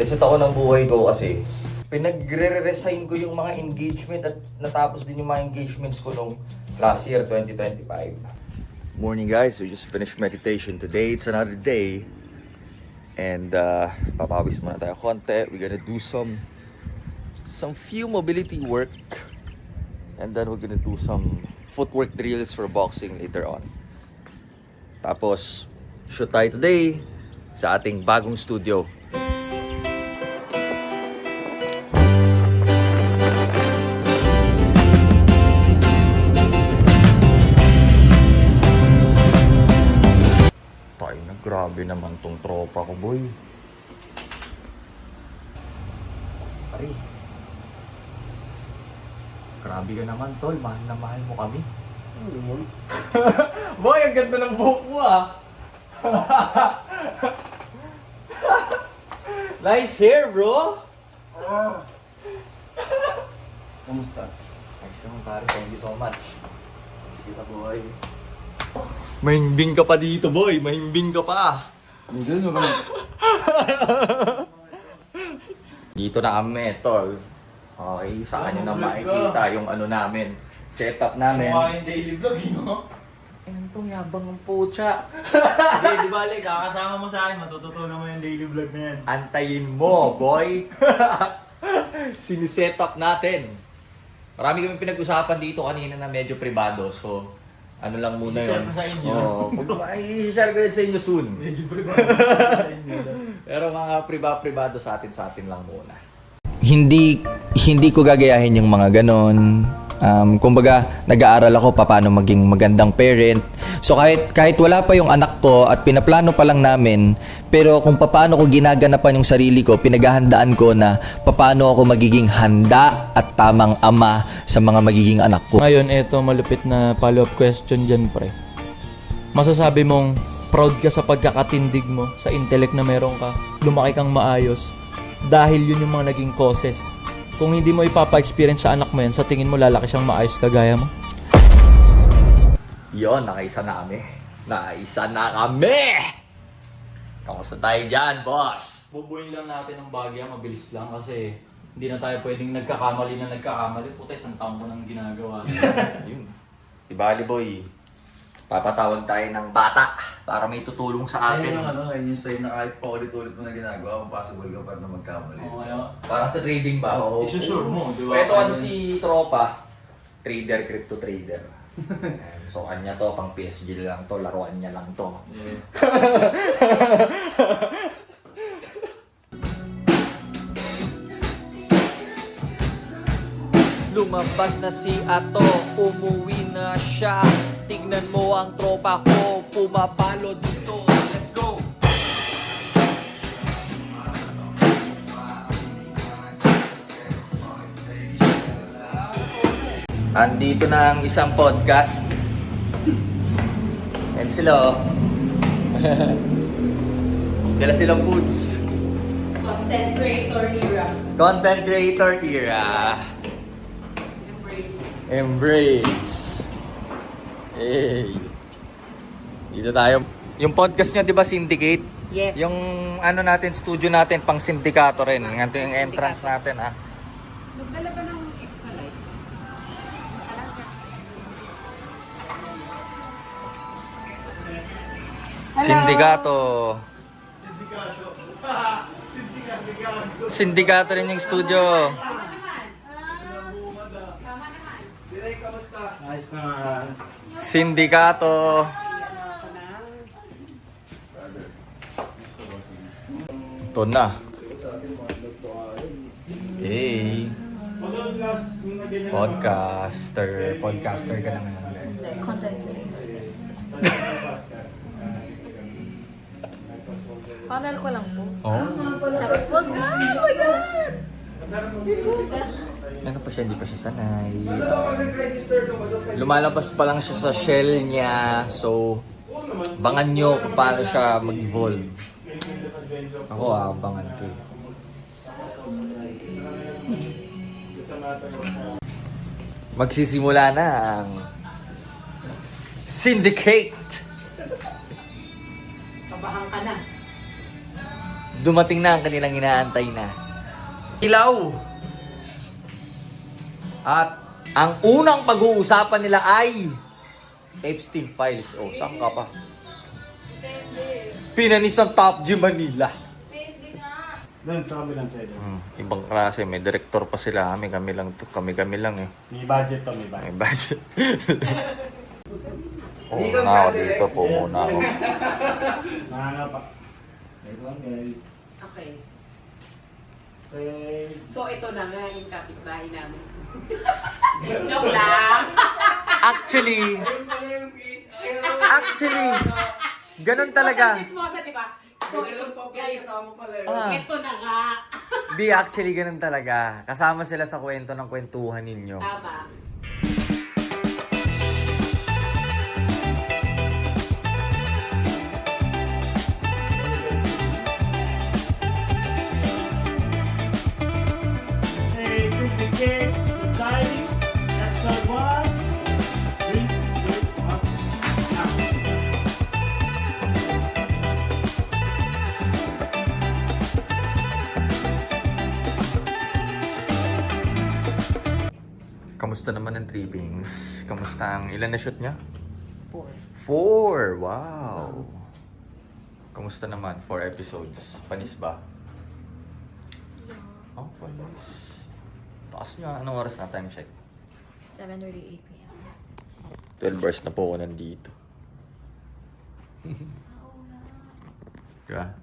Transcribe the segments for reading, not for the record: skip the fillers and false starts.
Reset ako ng buhay ko kasi pinagre-resign ko yung mga engagement at natapos din yung mga engagements ko nung last year, 2025. Morning guys, we just finished meditation today. It's another day. And papawis muna tayo konti. We're gonna do some few mobility work. And then we're gonna do some footwork drills for boxing later on. Tapos, shoot tayo today sa ating bagong studio. Grabe naman tong tropa ko, boy. Pare. Grabe ka naman, tol. Mahal na mahal mo kami. Boy, ang ganda ng buhok mo ah. Nice hair, bro. Kamusta? Nice naman, pare. Thank you so much. Kita, boy. Mahimbing ka pa dito, boy. Mahimbing ka pa. Dito na kami, tol. Okay, sa kanya na makikita yung ano namin. Setup namin. Yung daily vlog, no? Ano tong yabang ng pucha? Hindi, di bali, kakasama mo sa akin, matututunan mo yung daily vlog na yan. Antayin mo, boy. Sinisetup natin. Marami kami pinag-usapan dito kanina na medyo privado. So, ano lang muna I-share yun. ko sa inyo. Oo. I-share ko yun sa inyo soon. Medyo privado sa inyo. Pero mga privado sa atin lang muna. Hindi ko gagayahin yung mga ganon. Kumbaga, nag-aaral ako paano maging magandang parent. So kahit wala pa yung anak ko at pinaplano pa lang namin, pero kung paano ko ginaganapan yung sarili ko, pinaghahandaan ko na paano ako magiging handa at tamang ama sa mga magiging anak ko. Ngayon, eto malupit na follow-up question dyan, pre. Masasabi mong proud ka sa pagkakatindig mo, sa intellect na meron ka, lumaki kang maayos, dahil yun yung mga naging causes. Kung hindi mo ipapa-experience sa anak mo yan, sa tingin mo lalaki siyang maayos kagaya mo? Yon, nakaisa na kami. Nakaisa na kami! Kamusta tayo dyan, boss? Bubuin lang natin ang bagya, mabilis lang kasi hindi na tayo pwedeng nagkakamali. Puta, isang taon ko nang ginagawa. Yun. Di bali, boy. Papatawag tayo ng bata para may tutulong sa atin. Ayun yung sign na kahit paulit-ulit mo na ginagawa, possible ka pa na magkamali. Para sa trading ba? Oo. Isusure mo, di ba? Ito kasi si Tropa, trader, crypto trader. So kanya to, pang PSG lang to, laruan niya lang to. Lumabas na si Ato, umuwi na siya. Tignan mo ang tropa ko, pumapalo dito. Let's go! Andito na ang isang podcast. And sila, dala silang foods. Content creator era. Content creator era. Embrace. Hey. Dito tayo. Yung podcast nyo, di ba, Syndicate? Yes. Yung ano natin, studio natin, pang sindikato rin. Ito yung entrance natin, ha? Magdala ba ng extra light? Sindikato. Sindikato rin yung studio. Nice naman. Sindikato. Ito na. Hey. Podcaster ka naman. Content creator. Panel ko lang po. Oh. Sabi, wag na! Oh my God! Ano pa siya, hindi pa siya sanay. Lumalabas pa lang siya sa shell niya. So, bangan nyo kung paano siya mag-evolve. Ako abangan ko. Magsisimula na ang Syndicate! Kabahan ka na. Dumating na ang kanilang inaantay na ilaw. At ang unang pag-uusapan nila ay Epstein Files. Oh, saan ka pa? Pinanis ng Top G Manila. Doon sa kabilang side. Ibang klase, may director pa sila. Kami lang eh. May budget to, may budget. May budget. Muna ako dito po, muna ako. Nakangapa. Wait lang guys. Okay. Okay. So, ito na nga yung kapitbahay namin. Joke lang. Actually, ganun talaga. Chismosa, di ba? So, ito, guys, Ah. ito na nga. Di, actually, ganun talaga. Kasama sila sa kwento ng kwentuhan ninyo. Tama. Hey, Super Kid Society, episode 1. 3, 2, 1. Kamusta naman ang trippings? Kamusta ang ilan na shoot niya? 4. Wow. Kamusta naman? 4 episodes. Panis ba? Oh, panis. Taas niya. Anong oras na? Time check. 7:38 p.m. 12 hours na po ako nandito. Diba?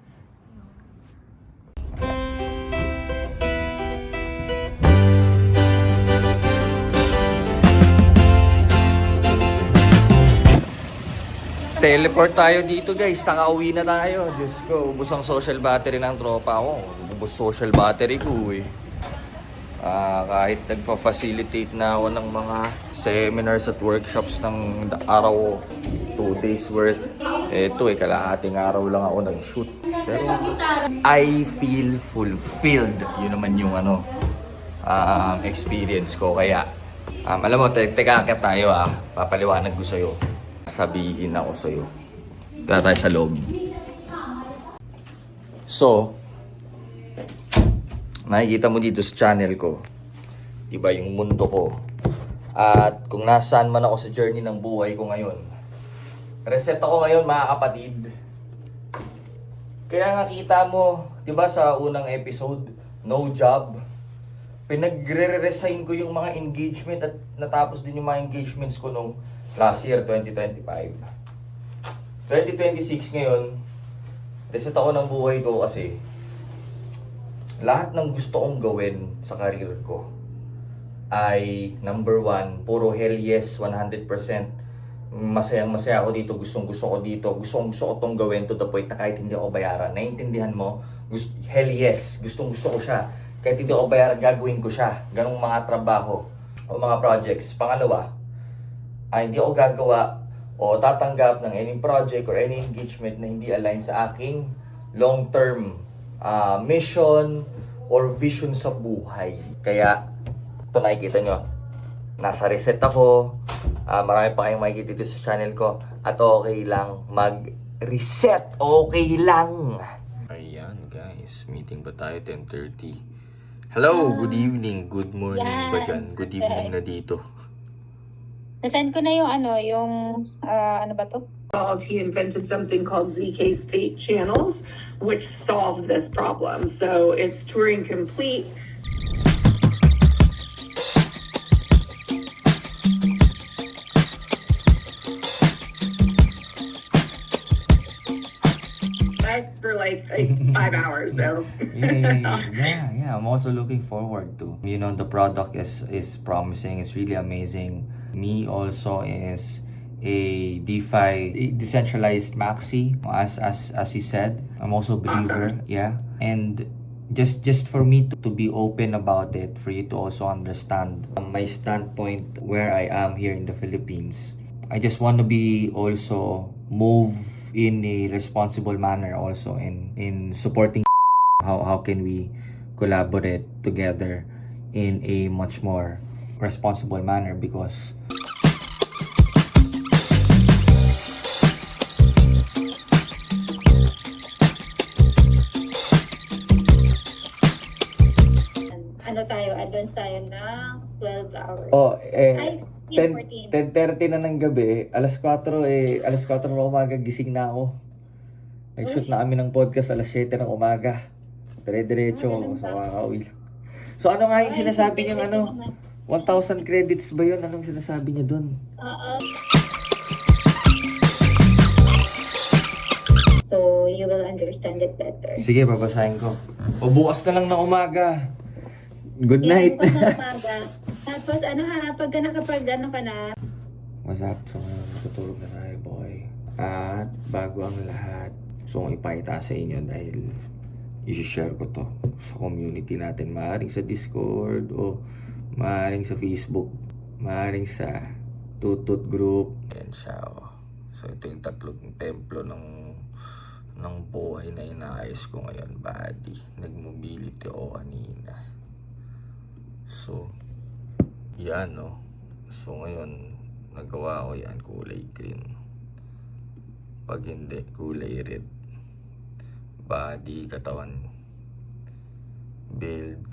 Teleport tayo dito guys, nakauwi na tayo. Diyos ko, ubos ang social battery ng tropa ko. Ubos social battery ko eh. Kahit nagpa-facilitate na ako ng mga seminars at workshops ng araw, 2 days worth. Eto kalahating araw lang ako nag-shoot. Pero I feel fulfilled. Yun naman yung experience ko. Kaya, alam mo, teka tayo papaliwanag ko sa'yo. Sabihin ako sa'yo. Kaya tayo sa loob. So, nakikita mo dito sa channel ko, iba yung mundo ko. At kung nasaan man ako sa journey ng buhay ko ngayon, reset ako ngayon mga kapatid. Kaya nga kita mo, di ba sa unang episode, no job, pinagre-resign ko yung mga engagement at natapos din yung mga engagements ko nung last year, 2025. 2026 ngayon, reset ako ng buhay ko kasi lahat ng gusto kong gawin sa career ko ay number 1, puro hell yes, 100%. Masayang-masaya ako dito, gustong-gusto ko dito, gustong-gusto ko tong gawin to the point na kahit hindi ako bayaran. Naiintindihan mo? Hell yes, gustong-gusto ko siya. Kahit hindi ako bayaran, gagawin ko siya. Ganong mga trabaho o mga projects. Pangalawa, hindi ako gagawa o tatanggap ng any project or any engagement na hindi align sa aking long-term mission or vision sa buhay. Kaya, ito nakikita nyo, nasa reset ako, marami pa kayong makikita dito sa channel ko, at okay lang mag-reset, okay lang. Ayan guys, meeting ba tayo 10:30? Hello, good evening, good morning ba dyan? Good evening na dito. Nasend ko na yung ano ba to? He invented something called ZK State Channels, which solved this problem. So it's Turing complete. Best for like 5 hours though. Yeah. I'm also looking forward to. You know, the product is promising. It's really amazing. Me also is a DeFi, decentralized maxi, as he said. I'm also a believer. Awesome. Yeah, and just for me to be open about it, for you to also understand my standpoint where I am here in the Philippines. I just want to be also move in a responsible manner also in supporting. How can we collaborate together in a much more responsible manner, because mag-advance tayo ng 12 hours. Oh, Ay, 14. 10:30 na ng gabi, alas 4 ng umaga gising na ako. Nag-shoot na kami ng podcast alas 7 ng umaga. Dire-diretso ganun sa ba? kakauwi lang. So ano nga yung Ay, sinasabi niyang ano? naman. 1,000 credits ba yun? Anong sinasabi niya dun? Oo. So, you will understand it better. Sige, babasahin ko. O bukas na lang ng umaga. Good Yeah, night. bukas na umaga. Tapos ano ha, pagka nakapag ano ka na, What's up? So ngayon, matutulog na tayo, boy. At bago ang lahat, gusto kong ipakita sa inyo dahil i-share ko to sa community natin. Maaring sa Discord o maaring sa Facebook, maaring sa Tutut Group. Yan siya, oh. So ito yung tatlong templo ng buhay na inaayos ko ngayon, buddy. Nag-mobility ako kanina. So, yan, no. So ngayon, nagawa ko yan, kulay green. Pag hindi, kulay red. Body, katawan, build.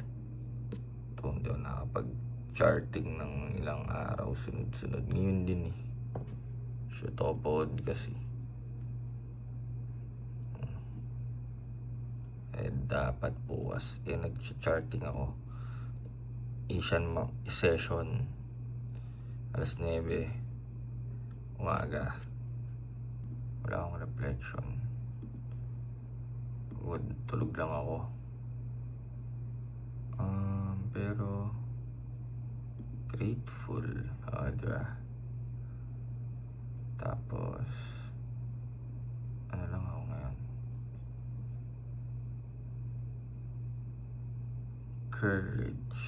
Ito, hindi ako nakapag-charting ng ilang araw, sunod-sunod. Ngayon din eh. Shoot ako podcast eh. Eh, dapat bukas. Eh, nag-charting ako. Asian session. Alas 9 umaga. Wala akong reflection. Tulog lang ako. Pero grateful. Diba? Tapos ano lang ako ngayon? Courage.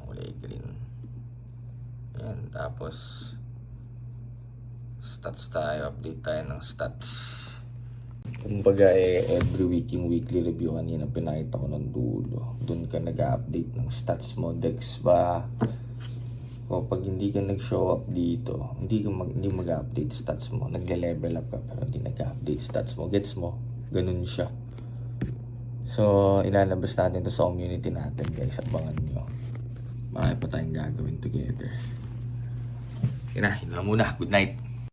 Kulay green. Yan, tapos stats tayo, update tayo ng stats. Kumbaga every week yung weekly review kanina pinakita ko ng dulo. Doon ka nag-update ng stats mo, Dex ba? Kapag hindi ka nag-show up dito, hindi mag-update stats mo. Nagle-level up ka pero hindi nag-update stats mo. Gets mo? Ganun siya. So, ilalabas natin to sa community natin, guys. Abangan nyo. Marami pa tayong gagawin together. Yun na, yun lang muna. Good night.